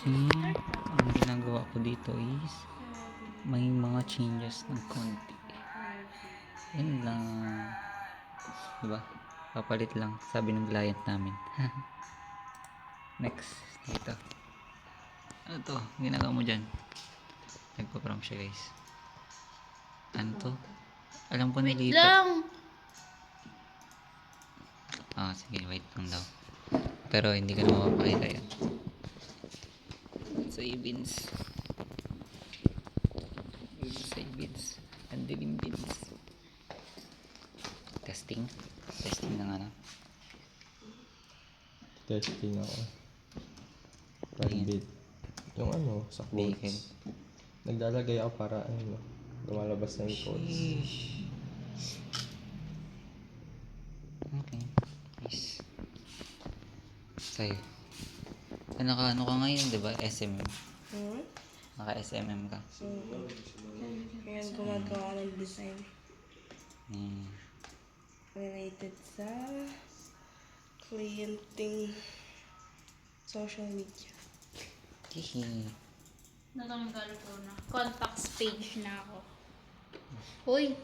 Ang ginagawa ko dito is may mga changes ng konti. Yan lang. Diba? Papalit lang, sabi ng client namin. Next, dito. Ano to? Ginagawa mo dyan? Nagpa-prank siya, guys. Ano to? Alam ko nilipat. Lang! Sige, wait lang daw. Pero hindi ko na mapapakita yan. Savings. Savings. Ang dilim beans. Testing. Testing ng ano. Testing ako. Private. Yung ano, sa Vehicle. quotes. Naglalagay ako para ano, lumalabas na yung quotes. Okay. Nice. Sa'yo. Naka ano ka ngayon, diba? SMM. Naka SMM ka. Ngayon gumagawa ng design Hmm. related sa clienting social media. Hihi. Natanggal ko na. Contacts page na ako. Uy!